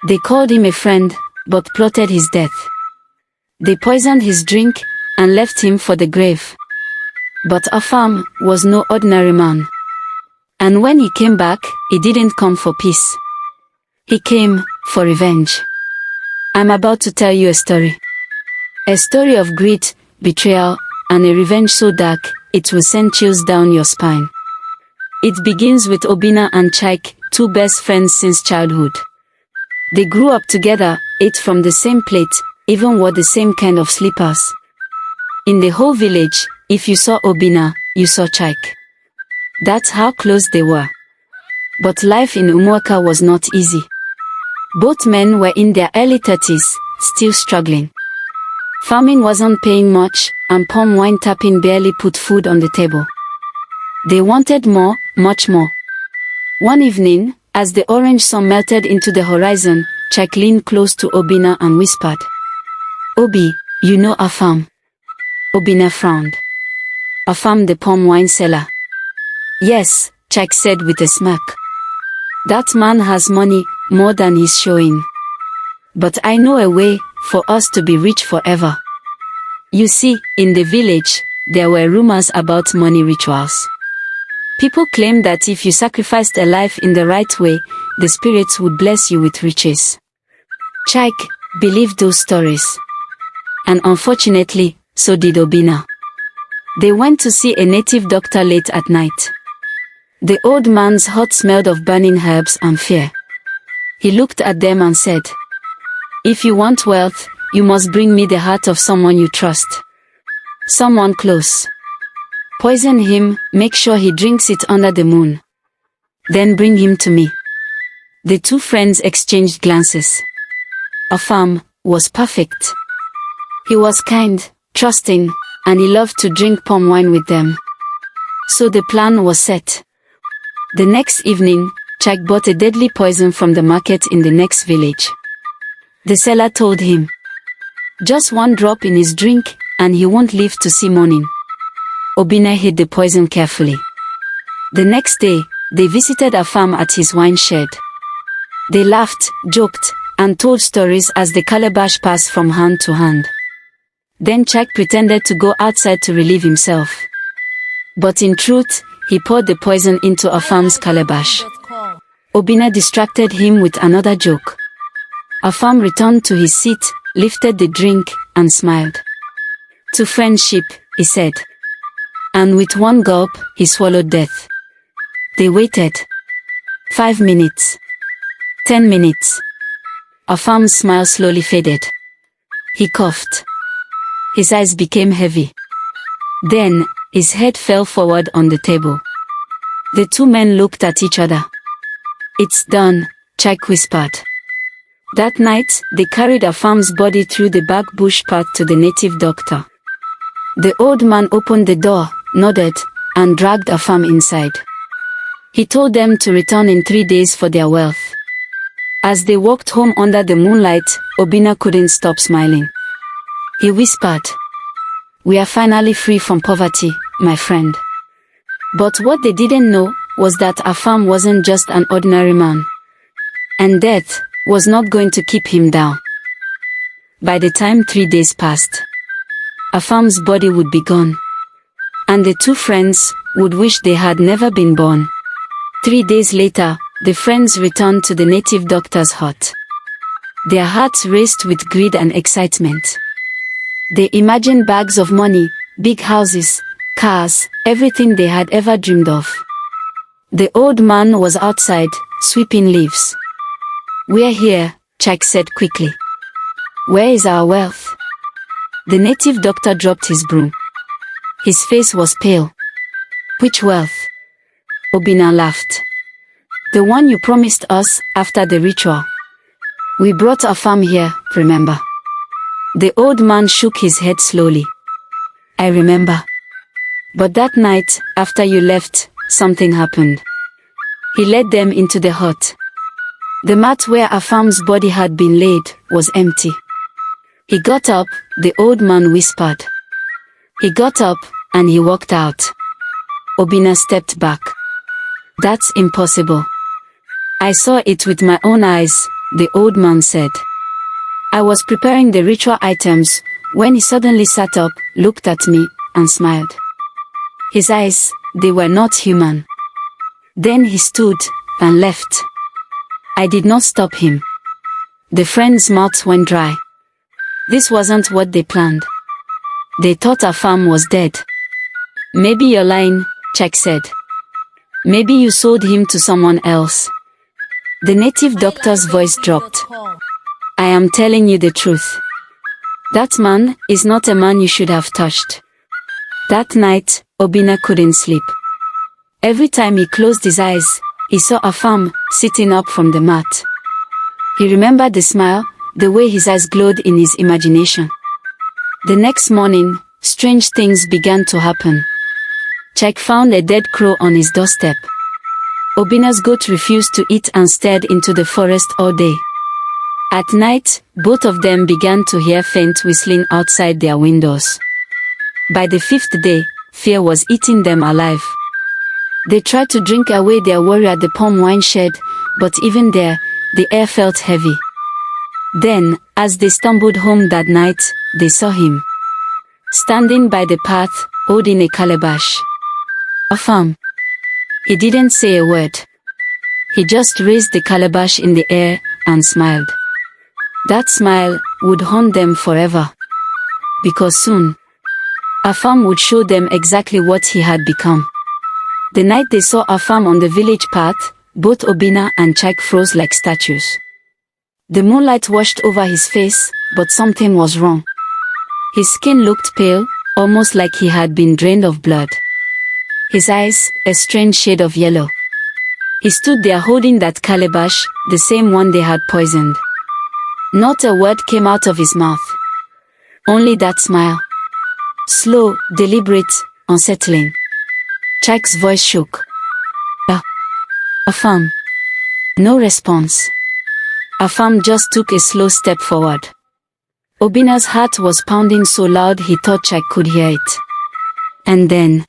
They called him a friend, but plotted his death. They poisoned his drink and left him for the grave. But Afam was no ordinary man. And when he came back, he didn't come for peace. He came for revenge. I'm about to tell you a story. A story of greed, betrayal, and a revenge so dark, it will send chills down your spine. It begins with Obinna and Chike, two best friends since childhood. They grew up together, ate from the same plate, even wore the same kind of slippers. In the whole village, if you saw Obinna, you saw Chike. That's how close they were. But life in Umuaka was not easy. Both men were in their early 30s, still struggling. Farming wasn't paying much, and palm wine tapping barely put food on the table. They wanted more, much more. One evening, as the orange sun melted into the horizon, Chike leaned close to Obinna and whispered, "Obi, you know Afam?" Obinna frowned. "Afam, the palm wine seller?" "Yes," Chike said with a smirk. "That man has money, more than he's showing. But I know a way for us to be rich forever." You see, in the village, there were rumors about money rituals. People claimed that if you sacrificed a life in the right way, the spirits would bless you with riches. Chike believed those stories. And unfortunately, so did Obinna. They went to see a native doctor late at night. The old man's heart smelled of burning herbs and fear. He looked at them and said, "If you want wealth, you must bring me the heart of someone you trust. Someone close. Poison him, make sure he drinks it under the moon. Then bring him to me." The two friends exchanged glances. Afam was perfect. He was kind, trusting, and he loved to drink palm wine with them. So the plan was set. The next evening, Chike bought a deadly poison from the market in the next village. The seller told him, "Just one drop in his drink, and he won't live to see morning." Obinna hid the poison carefully. The next day, they visited Afam at his wine shed. They laughed, joked, and told stories as the calabash passed from hand to hand. Then Chike pretended to go outside to relieve himself. But in truth, he poured the poison into Afam's calabash. Obinna distracted him with another joke. Afam returned to his seat, lifted the drink, and smiled. "To friendship," he said. And with one gulp, he swallowed death. They waited. 5 minutes. 10 minutes. Afam's smile slowly faded. He coughed. His eyes became heavy. Then, his head fell forward on the table. The two men looked at each other. "It's done," Chike whispered. That night, they carried Afam's body through the back bush path to the native doctor. The old man opened the door, nodded, and dragged Afam inside. He told them to return in 3 days for their wealth. As they walked home under the moonlight, Obinna couldn't stop smiling. He whispered, "We are finally free from poverty, my friend." But what they didn't know was that Afam wasn't just an ordinary man. And death was not going to keep him down. By the time 3 days passed, Afam's body would be gone. And the two friends would wish they had never been born. 3 days later, the friends returned to the native doctor's hut. Their hearts raced with greed and excitement. They imagined bags of money, big houses, cars, everything they had ever dreamed of. The old man was outside, sweeping leaves. "We're here," Chike said quickly. "Where is our wealth?" The native doctor dropped his broom. His face was pale. "Which wealth?" Obinna laughed. "The one you promised us after the ritual. We brought Afam here, remember?" The old man shook his head slowly. "I remember. But that night, after you left, something happened." He led them into the hut. The mat where Afam's body had been laid was empty. He got up, the old man whispered. He got up, and he walked out. Obinna stepped back. "That's impossible. I saw it with my own eyes," the old man said. I was preparing the ritual items when he suddenly sat up, looked at me, and smiled. His eyes, they were not human. Then he stood and left. I did not stop him. The friend's mouth went dry. This wasn't what they planned. They thought Afam was dead. Maybe you're lying, Chike said. Maybe you sold him to someone else. The native doctor's voice dropped. I am telling you the truth. That man is not a man you should have touched. That night, Obinna couldn't sleep. Every time he closed his eyes, he saw Afam sitting up from the mat. He remembered the smile, the way his eyes glowed in his imagination. The next morning, strange things began to happen. Chike found a dead crow on his doorstep. Obinna's goat refused to eat and stared into the forest all day. At night, both of them began to hear faint whistling outside their windows. By the fifth day, fear was eating them alive. They tried to drink away their worry at the palm wine shed, but even there, the air felt heavy. Then, as they stumbled home that night, they saw him standing by the path, holding a calabash. Afam. He didn't say a word. He just raised the calabash in the air and smiled. That smile would haunt them forever. Because soon, Afam would show them exactly what he had become. The night they saw Afam on the village path, both Obinna and Chike froze like statues. The moonlight washed over his face, but something was wrong. His skin looked pale, almost like he had been drained of blood. His eyes, a strange shade of yellow. He stood there holding that calabash, the same one they had poisoned. Not a word came out of his mouth. Only that smile. Slow, deliberate, unsettling. Chike's voice shook. Afam. No response. Afam just took a slow step forward. Obinna's heart was pounding so loud he thought Chike could hear it. And then,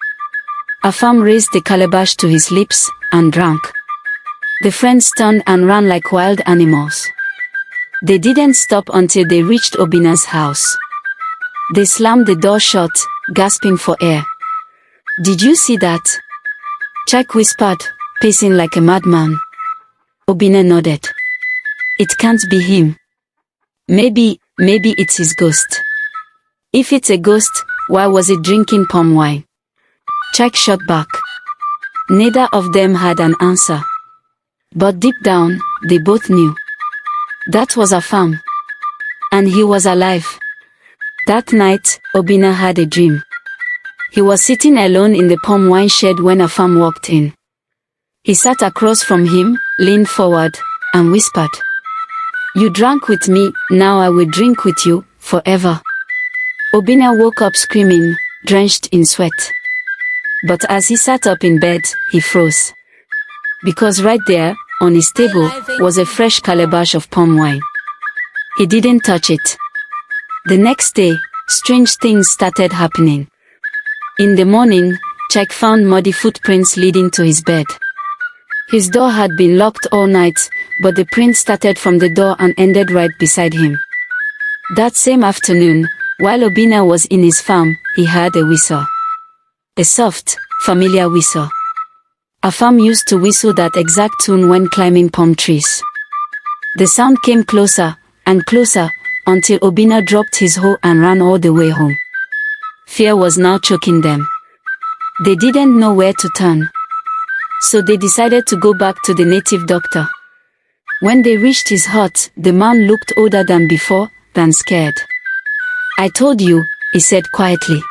Afam raised the calabash to his lips and drank. The friends turned and ran like wild animals. They didn't stop until they reached Obinna's house. They slammed the door shut, gasping for air. Did you see that? Chike whispered, pacing like a madman. Obinna nodded. It can't be him. Maybe it's his ghost. If it's a ghost, why was it drinking palm wine? Chike shot back. Neither of them had an answer. But deep down, they both knew. That was Afam. And he was alive. That night, Obinna had a dream. He was sitting alone in the palm wine shed when Afam walked in. He sat across from him, leaned forward, and whispered, "You drank with me, now I will drink with you, forever." Obinna woke up screaming, drenched in sweat. But as he sat up in bed, he froze. Because right there, on his table, was a fresh calabash of palm wine. He didn't touch it. The next day, strange things started happening. In the morning, Chike found muddy footprints leading to his bed. His door had been locked all night, but the print started from the door and ended right beside him. That same afternoon, while Obinna was in his farm, he heard a whistle. A soft, familiar whistle. Afam used to whistle that exact tune when climbing palm trees. The sound came closer and closer until Obinna dropped his hoe and ran all the way home. Fear was now choking them. They didn't know where to turn. So they decided to go back to the native doctor. When they reached his hut, the man looked older than before, than scared. "I told you," he said quietly.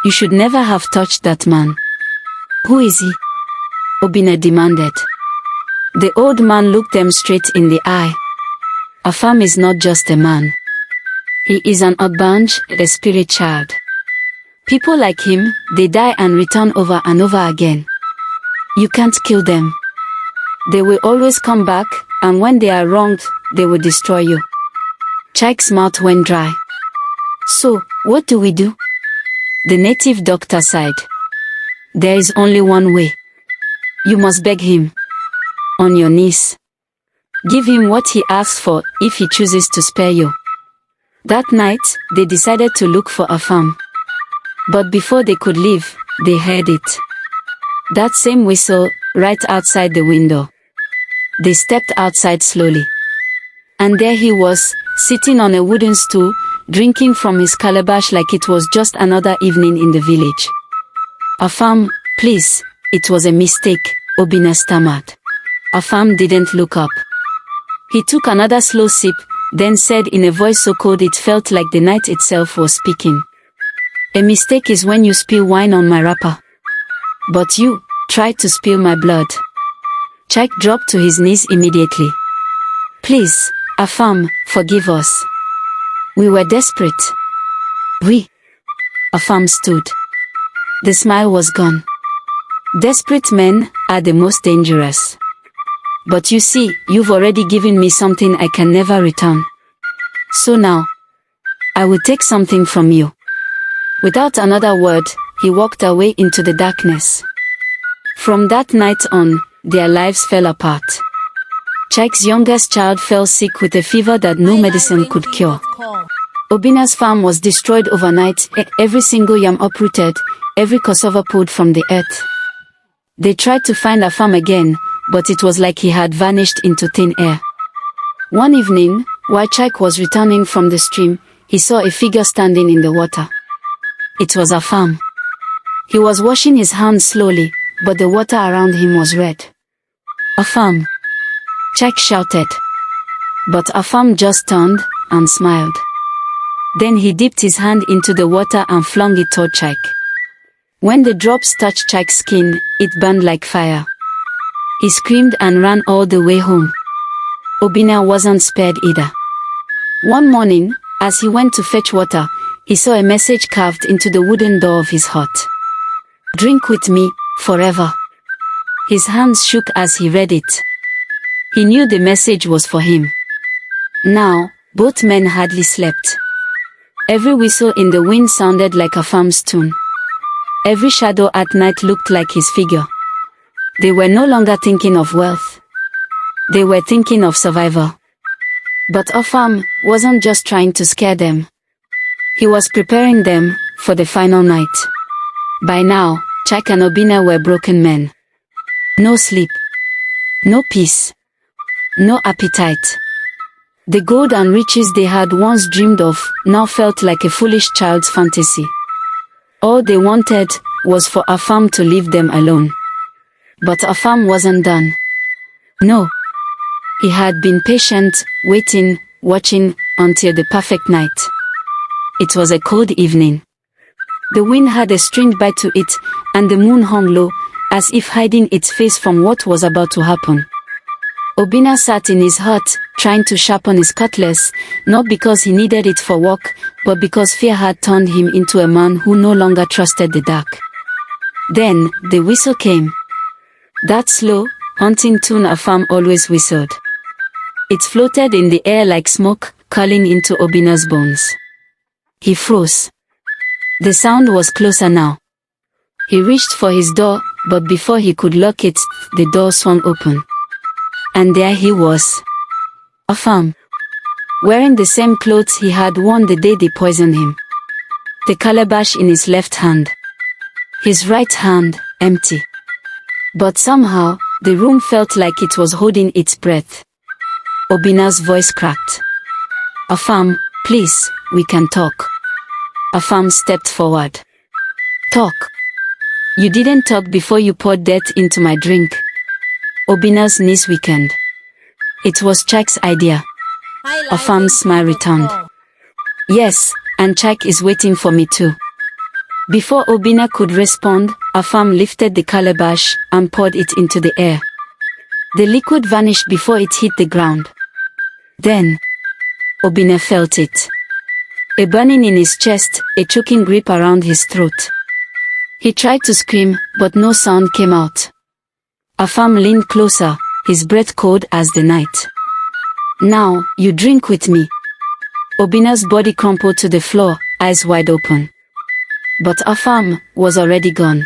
"You should never have touched that man." "Who is he?" Obinna demanded. The old man looked them straight in the eye. Afam is not just a man. He is an Ogbanj, a spirit child. People like him, they die and return over and over again. You can't kill them. They will always come back, and when they are wronged, they will destroy you. Chike's mouth went dry. "So, what do we do?" The native doctor sighed. "There is only one way. You must beg him. On your knees. Give him what he asks for if he chooses to spare you. That night, they decided to look for Afam. But before they could leave, they heard it. That same whistle, right outside the window. They stepped outside slowly. And there he was, sitting on a wooden stool, drinking from his calabash like it was just another evening in the village. Afam, please, it was a mistake, Obinna stammered. Afam didn't look up. He took another slow sip, then said in a voice so cold it felt like the night itself was speaking. A mistake is when you spill wine on my wrapper. But you tried to spill my blood. Chike dropped to his knees immediately. Please, Afam, forgive us. We were desperate. Afam stood. The smile was gone. Desperate men are the most dangerous. But you see, you've already given me something I can never return. So now, I will take something from you. Without another word, he walked away into the darkness. From that night on, their lives fell apart. Chike's youngest child fell sick with a fever that no medicine could cure. Obinna's farm was destroyed overnight, every single yam uprooted, every cassava pulled from the earth. They tried to find Afam again, but it was like he had vanished into thin air. One evening, while Chike was returning from the stream, he saw a figure standing in the water. It was Afam. He was washing his hands slowly, but the water around him was red. Afam! Chike shouted. But Afam just turned and smiled. Then he dipped his hand into the water and flung it toward Chike. When the drops touched Chike's skin, it burned like fire. He screamed and ran all the way home. Obinna wasn't spared either. One morning, as he went to fetch water, he saw a message carved into the wooden door of his hut. Drink with me, forever. His hands shook as he read it. He knew the message was for him. Now, both men hardly slept. Every whistle in the wind sounded like Afam's tune. Every shadow at night looked like his figure. They were no longer thinking of wealth. They were thinking of survival. But Afam wasn't just trying to scare them. He was preparing them for the final night. By now, Chike and Obinna were broken men. No sleep. No peace. No appetite. The gold and riches they had once dreamed of now felt like a foolish child's fantasy. All they wanted was for Afam to leave them alone. But Afam wasn't done. No. He had been patient, waiting, watching, until the perfect night. It was a cold evening. The wind had a strange bite to it, and the moon hung low, as if hiding its face from what was about to happen. Obinna sat in his hut, trying to sharpen his cutlass, not because he needed it for work, but because fear had turned him into a man who no longer trusted the dark. Then, the whistle came. That slow, haunting tune Afam always whistled. It floated in the air like smoke, curling into Obinna's bones. He froze. The sound was closer now. He reached for his door, but before he could lock it, the door swung open. And there he was. Afam. Wearing the same clothes he had worn the day they poisoned him. The calabash in his left hand. His right hand, empty. But somehow, the room felt like it was holding its breath. Obinna's voice cracked. Afam, please, we can talk. Afam stepped forward. Talk. You didn't talk before you poured death into my drink. Obinna's knees weakened. It was Chike's idea. Afam's smile returned. Yes, and Chike is waiting for me too. Before Obinna could respond, Afam lifted the calabash and poured it into the air. The liquid vanished before it hit the ground. Then, Obinna felt it. A burning in his chest, a choking grip around his throat. He tried to scream, but no sound came out. Afam leaned closer, his breath cold as the night. Now, you drink with me. Obinna's body crumpled to the floor, eyes wide open. But Afam was already gone.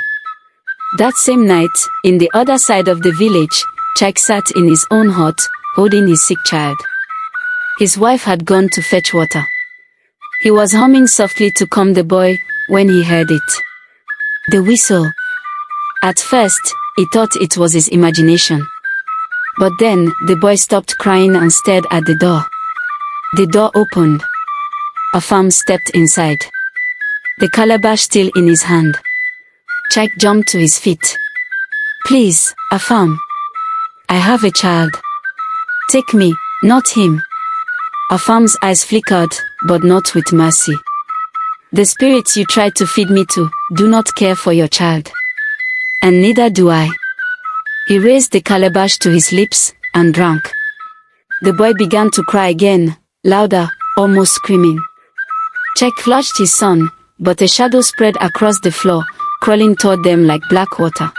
That same night, in the other side of the village, Chike sat in his own hut, holding his sick child. His wife had gone to fetch water. He was humming softly to calm the boy when he heard it. The whistle. At first, he thought it was his imagination. But then, the boy stopped crying and stared at the door. The door opened. Afam stepped inside. The calabash still in his hand. Chike jumped to his feet. Please, Afam. I have a child. Take me, not him. Afam's eyes flickered, but not with mercy. The spirits you tried to feed me to do not care for your child. And neither do I. He raised the calabash to his lips and drank. The boy began to cry again, louder, almost screaming. Chike clutched his son, but a shadow spread across the floor, crawling toward them like black water.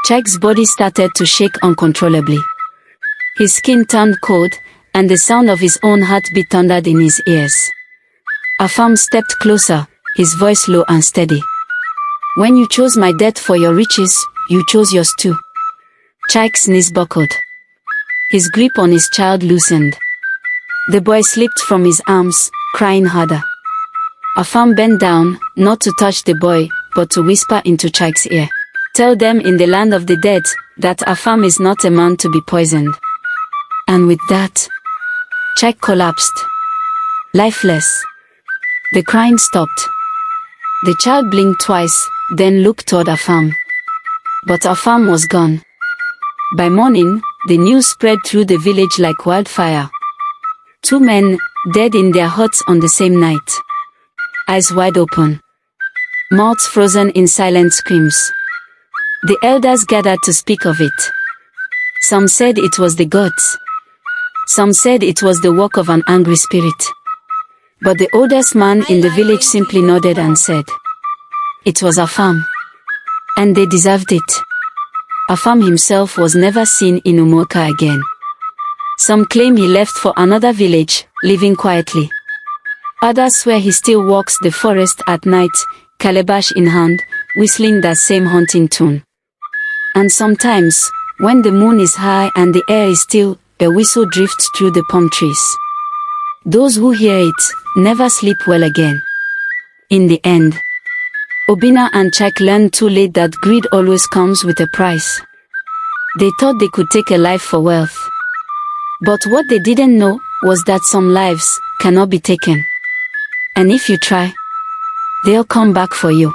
Chike's body started to shake uncontrollably. His skin turned cold, and the sound of his own heartbeat thundered in his ears. Afam stepped closer, his voice low and steady. When you chose my death for your riches, you chose yours too. Chike's knees buckled. His grip on his child loosened. The boy slipped from his arms, crying harder. Afam bent down, not to touch the boy, but to whisper into Chike's ear. Tell them in the land of the dead, that Afam is not a man to be poisoned. And with that, Chike collapsed. Lifeless. The crying stopped. The child blinked twice, then looked toward Afam. But Afam was gone. By morning, the news spread through the village like wildfire. 2 men, dead in their huts on the same night. Eyes wide open. Mouths frozen in silent screams. The elders gathered to speak of it. Some said it was the gods. Some said it was the work of an angry spirit. But the oldest man in the village simply nodded and said, it was Afam. And they deserved it. Afam himself was never seen in Umoka again. Some claim he left for another village, living quietly. Others swear he still walks the forest at night, calabash in hand, whistling that same haunting tune. And sometimes, when the moon is high and the air is still, a whistle drifts through the palm trees. Those who hear it never sleep well again. In the end, Obinna and Chike learned too late that greed always comes with a price. They thought they could take a life for wealth. But what they didn't know was that some lives cannot be taken. And if you try, they'll come back for you.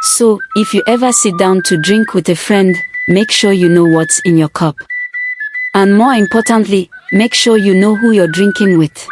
So, if you ever sit down to drink with a friend, make sure you know what's in your cup. And more importantly, make sure you know who you're drinking with.